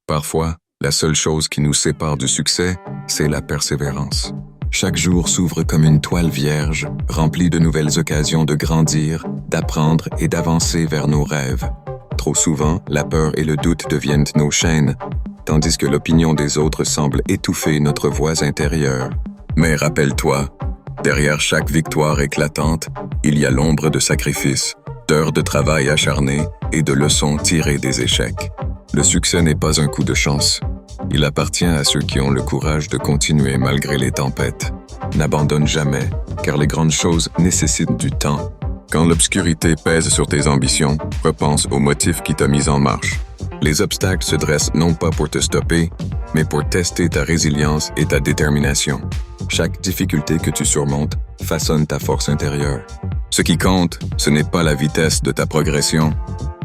Parfois, la seule chose qui nous sépare du succès, c'est la persévérance. Chaque jour s'ouvre comme une toile vierge, remplie de nouvelles occasions de grandir, d'apprendre et d'avancer vers nos rêves. Trop souvent, la peur et le doute deviennent nos chaînes, tandis que l'opinion des autres semble étouffer notre voix intérieure. Mais rappelle-toi, derrière chaque victoire éclatante, il y a l'ombre de sacrifices, d'heures de travail acharné et de leçons tirées des échecs. Le succès n'est pas un coup de chance. Il appartient à ceux qui ont le courage de continuer malgré les tempêtes. N'abandonne jamais, car les grandes choses nécessitent du temps. Quand l'obscurité pèse sur tes ambitions, repense au motif qui t'a mis en marche. Les obstacles se dressent non pas pour te stopper, mais pour tester ta résilience et ta détermination. Chaque difficulté que tu surmontes façonne ta force intérieure. Ce qui compte, ce n'est pas la vitesse de ta progression,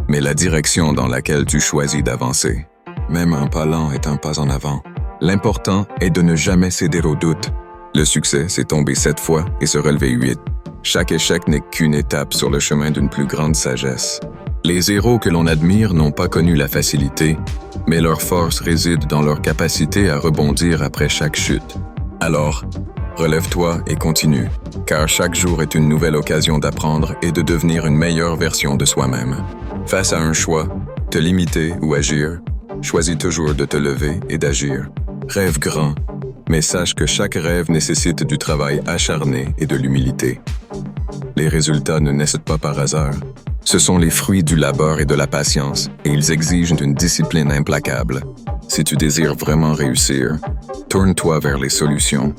mais la direction dans laquelle tu choisis d'avancer. Même un pas lent est un pas en avant. L'important est de ne jamais céder au doute. Le succès, c'est tomber 7 fois et se relever 8. Chaque échec n'est qu'une étape sur le chemin d'une plus grande sagesse. Les héros que l'on admire n'ont pas connu la facilité, mais leur force réside dans leur capacité à rebondir après chaque chute. Alors, relève-toi et continue, car chaque jour est une nouvelle occasion d'apprendre et de devenir une meilleure version de soi-même. Face à un choix, te limiter ou agir, choisis toujours de te lever et d'agir. Rêve grand, mais sache que chaque rêve nécessite du travail acharné et de l'humilité. Les résultats ne naissent pas par hasard. Ce sont les fruits du labeur et de la patience, et ils exigent une discipline implacable. Si tu désires vraiment réussir, tourne-toi vers les solutions,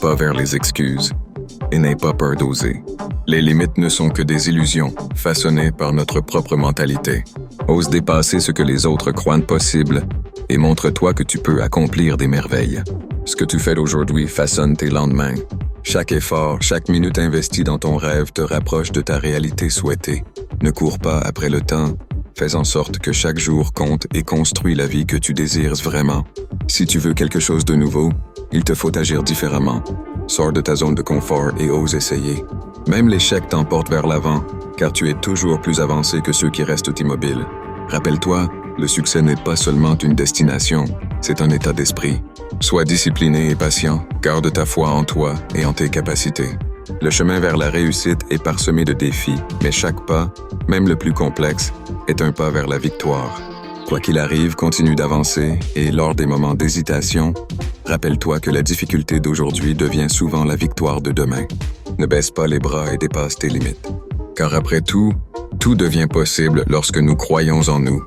pas vers les excuses, et n'aie pas peur d'oser. Les limites ne sont que des illusions, façonnées par notre propre mentalité. Ose dépasser ce que les autres croient possible, et montre-toi que tu peux accomplir des merveilles. Ce que tu fais aujourd'hui façonne tes lendemains. Chaque effort, chaque minute investie dans ton rêve te rapproche de ta réalité souhaitée. Ne cours pas après le temps. Fais en sorte que chaque jour compte et construis la vie que tu désires vraiment. Si tu veux quelque chose de nouveau, il te faut agir différemment. Sors de ta zone de confort et ose essayer. Même l'échec t'emporte vers l'avant, car tu es toujours plus avancé que ceux qui restent immobiles. Rappelle-toi, le succès n'est pas seulement une destination, c'est un état d'esprit. Sois discipliné et patient, garde ta foi en toi et en tes capacités. Le chemin vers la réussite est parsemé de défis, mais chaque pas, même le plus complexe, est un pas vers la victoire. Quoi qu'il arrive, continue d'avancer et lors des moments d'hésitation, rappelle-toi que la difficulté d'aujourd'hui devient souvent la victoire de demain. Ne baisse pas les bras et dépasse tes limites. Car après tout, tout devient possible lorsque nous croyons en nous.